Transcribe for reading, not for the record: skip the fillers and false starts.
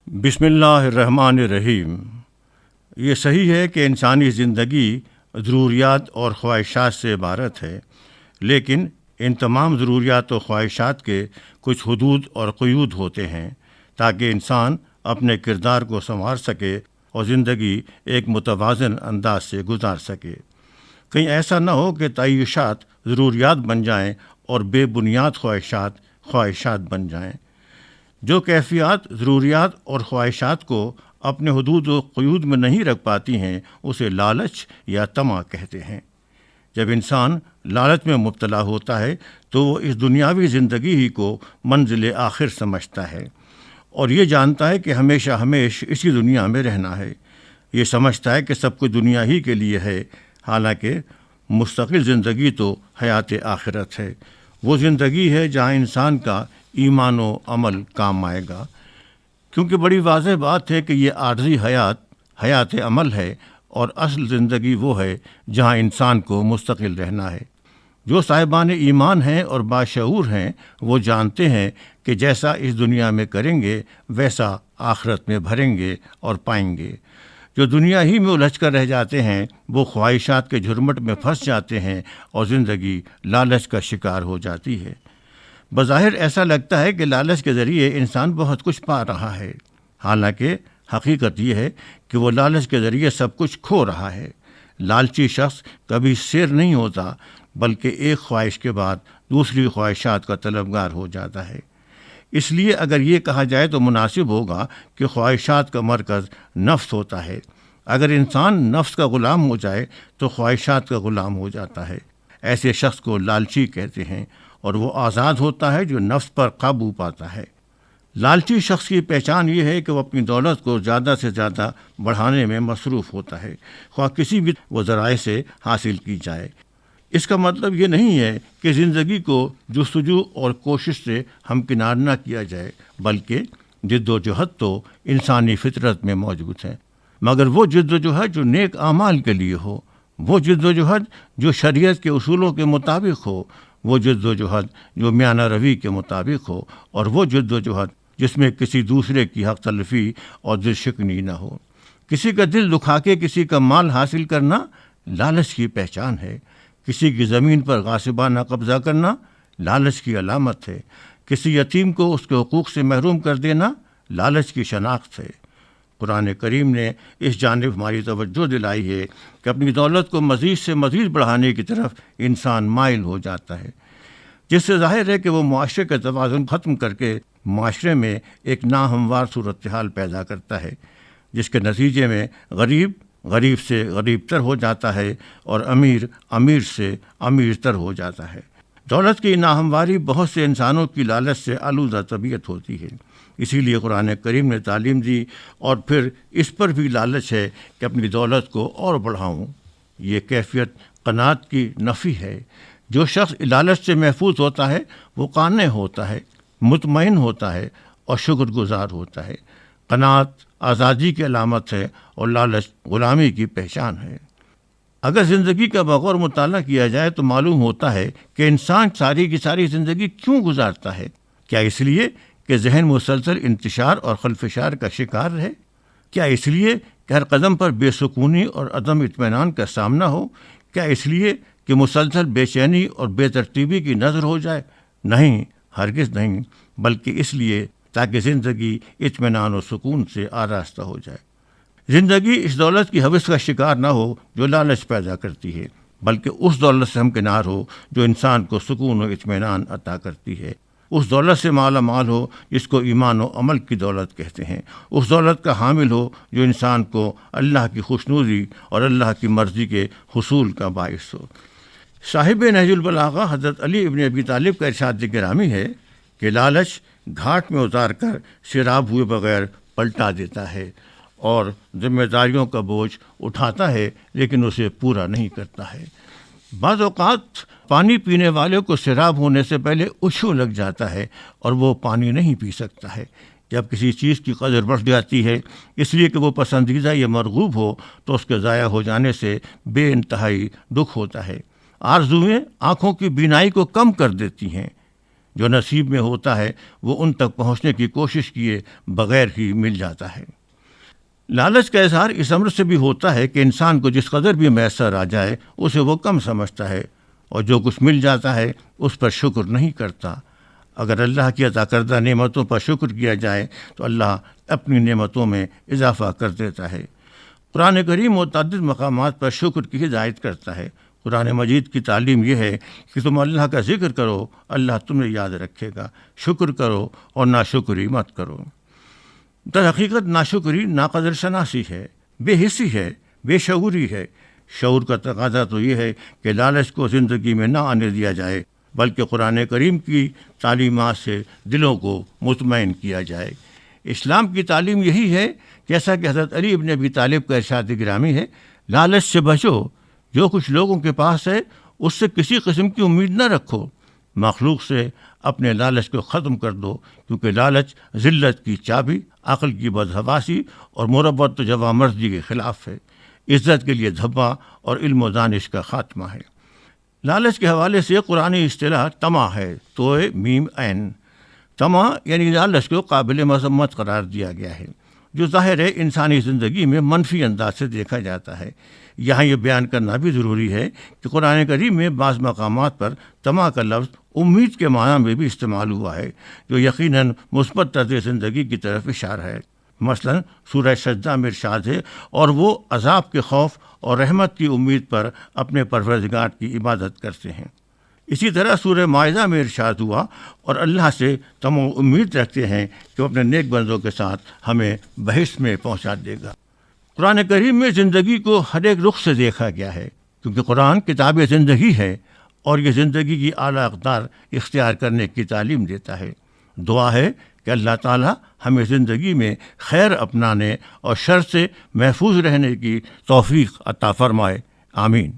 بسم اللہ الرحمن الرحیم۔ یہ صحیح ہے کہ انسانی زندگی ضروریات اور خواہشات سے عبارت ہے، لیکن ان تمام ضروریات و خواہشات کے کچھ حدود اور قیود ہوتے ہیں تاکہ انسان اپنے کردار کو سنوار سکے اور زندگی ایک متوازن انداز سے گزار سکے۔ کہیں ایسا نہ ہو کہ تعیشات ضروریات بن جائیں اور بے بنیاد خواہشات بن جائیں۔ جو کیفیات ضروریات اور خواہشات کو اپنے حدود و قیود میں نہیں رکھ پاتی ہیں اسے لالچ یا طمع کہتے ہیں۔ جب انسان لالچ میں مبتلا ہوتا ہے تو وہ اس دنیاوی زندگی ہی کو منزل آخر سمجھتا ہے اور یہ جانتا ہے کہ ہمیشہ اسی دنیا میں رہنا ہے۔ یہ سمجھتا ہے کہ سب کچھ دنیا ہی کے لیے ہے، حالانکہ مستقل زندگی تو حیات آخرت ہے۔ وہ زندگی ہے جہاں انسان کا ایمان و عمل کام آئے گا، کیونکہ بڑی واضح بات ہے کہ یہ عارضی حیات عمل ہے اور اصل زندگی وہ ہے جہاں انسان کو مستقل رہنا ہے۔ جو صاحبان ایمان ہیں اور باشعور ہیں وہ جانتے ہیں کہ جیسا اس دنیا میں کریں گے ویسا آخرت میں بھریں گے اور پائیں گے۔ جو دنیا ہی میں الجھ کر رہ جاتے ہیں وہ خواہشات کے جھرمٹ میں پھنس جاتے ہیں اور زندگی لالچ کا شکار ہو جاتی ہے۔ بظاہر ایسا لگتا ہے کہ لالچ کے ذریعے انسان بہت کچھ پا رہا ہے، حالانکہ حقیقت یہ ہے کہ وہ لالچ کے ذریعے سب کچھ کھو رہا ہے۔ لالچی شخص کبھی سیر نہیں ہوتا بلکہ ایک خواہش کے بعد دوسری خواہشات کا طلبگار ہو جاتا ہے۔ اس لیے اگر یہ کہا جائے تو مناسب ہوگا کہ خواہشات کا مرکز نفس ہوتا ہے۔ اگر انسان نفس کا غلام ہو جائے تو خواہشات کا غلام ہو جاتا ہے۔ ایسے شخص کو لالچی کہتے ہیں اور وہ آزاد ہوتا ہے جو نفس پر قابو پاتا ہے۔ لالچی شخص کی پہچان یہ ہے کہ وہ اپنی دولت کو زیادہ سے زیادہ بڑھانے میں مصروف ہوتا ہے، خواہ کسی بھی وہ ذرائع سے حاصل کی جائے۔ اس کا مطلب یہ نہیں ہے کہ زندگی کو جستجو اور کوشش سے ہمکنار نہ کیا جائے، بلکہ جد و جہد تو انسانی فطرت میں موجود ہے، مگر وہ جد و جہد جو نیک اعمال کے لیے ہو، وہ جد و جہد جو شریعت کے اصولوں کے مطابق ہو، وہ جد و جہد جو میانہ روی کے مطابق ہو، اور وہ جد و جہد جس میں کسی دوسرے کی حق تلفی اور دل شکنی نہ ہو۔ کسی کا دل دکھا کے کسی کا مال حاصل کرنا لالچ کی پہچان ہے۔ کسی کی زمین پر غاصبانہ قبضہ کرنا لالچ کی علامت ہے۔ کسی یتیم کو اس کے حقوق سے محروم کر دینا لالچ کی شناخت ہے۔ قرآن کریم نے اس جانب ہماری توجہ دلائی ہے کہ اپنی دولت کو مزید سے مزید بڑھانے کی طرف انسان مائل ہو جاتا ہے، جس سے ظاہر ہے کہ وہ معاشرے کا توازن ختم کر کے معاشرے میں ایک ناہموار صورتحال پیدا کرتا ہے، جس کے نتیجے میں غریب سے غریب تر ہو جاتا ہے اور امیر سے امیر تر ہو جاتا ہے۔ دولت کی ناہمواری بہت سے انسانوں کی لالچ سے آلودہ طبیعت ہوتی ہے، اسی لیے قرآن کریم نے تعلیم دی اور پھر اس پر بھی لالچ ہے کہ اپنی دولت کو اور بڑھاؤں۔ یہ کیفیت قناعت کی نفی ہے۔ جو شخص لالچ سے محفوظ ہوتا ہے وہ قانع ہوتا ہے، مطمئن ہوتا ہے اور شکر گزار ہوتا ہے۔ قناعت آزادی کی علامت ہے اور لالچ غلامی کی پہچان ہے۔ اگر زندگی کا بغور مطالعہ کیا جائے تو معلوم ہوتا ہے کہ انسان ساری کی ساری زندگی کیوں گزارتا ہے۔ کیا اس لیے کہ ذہن مسلسل انتشار اور خلفشار کا شکار رہے؟ کیا اس لیے کہ ہر قدم پر بے سکونی اور عدم اطمینان کا سامنا ہو؟ کیا اس لیے کہ مسلسل بے چینی اور بے ترتیبی کی نظر ہو جائے؟ نہیں، ہرگز نہیں، بلکہ اس لیے تاکہ زندگی اطمینان و سکون سے آراستہ ہو جائے۔ زندگی اس دولت کی ہوس کا شکار نہ ہو جو لالچ پیدا کرتی ہے، بلکہ اس دولت سے ہمکنار ہو جو انسان کو سکون و اطمینان عطا کرتی ہے۔ اس دولت سے مالا مال ہو جس کو ایمان و عمل کی دولت کہتے ہیں۔ اس دولت کا حامل ہو جو انسان کو اللہ کی خوشنودی اور اللہ کی مرضی کے حصول کا باعث ہو۔ صاحب نہج البلاغہ حضرت علی ابن ابی طالب کا ارشاد گرامی ہے کہ لالچ گھاٹ میں اتار کر سیراب ہوئے بغیر پلٹا دیتا ہے اور ذمہ داریوں کا بوجھ اٹھاتا ہے لیکن اسے پورا نہیں کرتا ہے۔ بعض اوقات پانی پینے والے کو سیراب ہونے سے پہلے اشو لگ جاتا ہے اور وہ پانی نہیں پی سکتا ہے۔ جب کسی چیز کی قدر بڑھ جاتی ہے اس لیے کہ وہ پسندیدہ یا مرغوب ہو تو اس کے ضائع ہو جانے سے بے انتہائی دکھ ہوتا ہے۔ آرزوئیں آنکھوں کی بینائی کو کم کر دیتی ہیں، جو نصیب میں ہوتا ہے وہ ان تک پہنچنے کی کوشش کیے بغیر ہی مل جاتا ہے۔ لالچ کا اظہار اس امر سے بھی ہوتا ہے کہ انسان کو جس قدر بھی میسر آ جائے اسے وہ کم سمجھتا ہے، اور جو کچھ مل جاتا ہے اس پر شکر نہیں کرتا۔ اگر اللہ کی عطا کردہ نعمتوں پر شکر کیا جائے تو اللہ اپنی نعمتوں میں اضافہ کر دیتا ہے۔ قرآن کریم متعدد مقامات پر شکر کی ہدایت کرتا ہے۔ قرآن مجید کی تعلیم یہ ہے کہ تم اللہ کا ذکر کرو، اللہ تمہیں یاد رکھے گا، شکر کرو اور ناشکری مت کرو۔ در حقیقت ناشکری ناقدر شناسی ہے، بے حسی ہے، بے شعوری ہے۔ شعور کا تقاضا تو یہ ہے کہ لالچ کو زندگی میں نہ آنے دیا جائے، بلکہ قرآن کریم کی تعلیمات سے دلوں کو مطمئن کیا جائے۔ اسلام کی تعلیم یہی ہے، جیسا کہ حضرت علی ابن ابی طالب کا ارشاد گرامی ہے، لالچ سے بچو، جو کچھ لوگوں کے پاس ہے اس سے کسی قسم کی امید نہ رکھو، مخلوق سے اپنے لالچ کو ختم کر دو، کیونکہ لالچ ذلت کی چابی، عقل کی بدحواسی اور مربت و جوامردی کے خلاف ہے، عزت کے لیے دھبا اور علم و دانش کا خاتمہ ہے۔ لالچ کے حوالے سے قرآنی اصطلاح طمع ہے، توئے میم عین۔ طمع یعنی لالچ کو قابل مذمت قرار دیا گیا ہے، جو ظاہر ہے انسانی زندگی میں منفی انداز سے دیکھا جاتا ہے۔ یہاں یہ بیان کرنا بھی ضروری ہے کہ قرآن کریم میں بعض مقامات پر طمع کا لفظ امید کے معنی میں بھی استعمال ہوا ہے، جو یقیناً مثبت طرز زندگی کی طرف اشارہ ہے۔ مثلا سورہ سجدہ میں ارشاد ہے، اور وہ عذاب کے خوف اور رحمت کی امید پر اپنے پروردگار کی عبادت کرتے ہیں۔ اسی طرح سورہ مائدہ میں ارشاد ہوا، اور اللہ سے طمع و امید رکھتے ہیں کہ وہ اپنے نیک بندوں کے ساتھ ہمیں بہشت میں پہنچا دے گا۔ قرآن کریم میں زندگی کو ہر ایک رخ سے دیکھا گیا ہے، کیونکہ قرآن کتاب زندگی ہے اور یہ زندگی کی اعلیٰ اقدار اختیار کرنے کی تعلیم دیتا ہے۔ دعا ہے کہ اللہ تعالی ہمیں زندگی میں خیر اپنانے اور شر سے محفوظ رہنے کی توفیق عطا فرمائے، آمین۔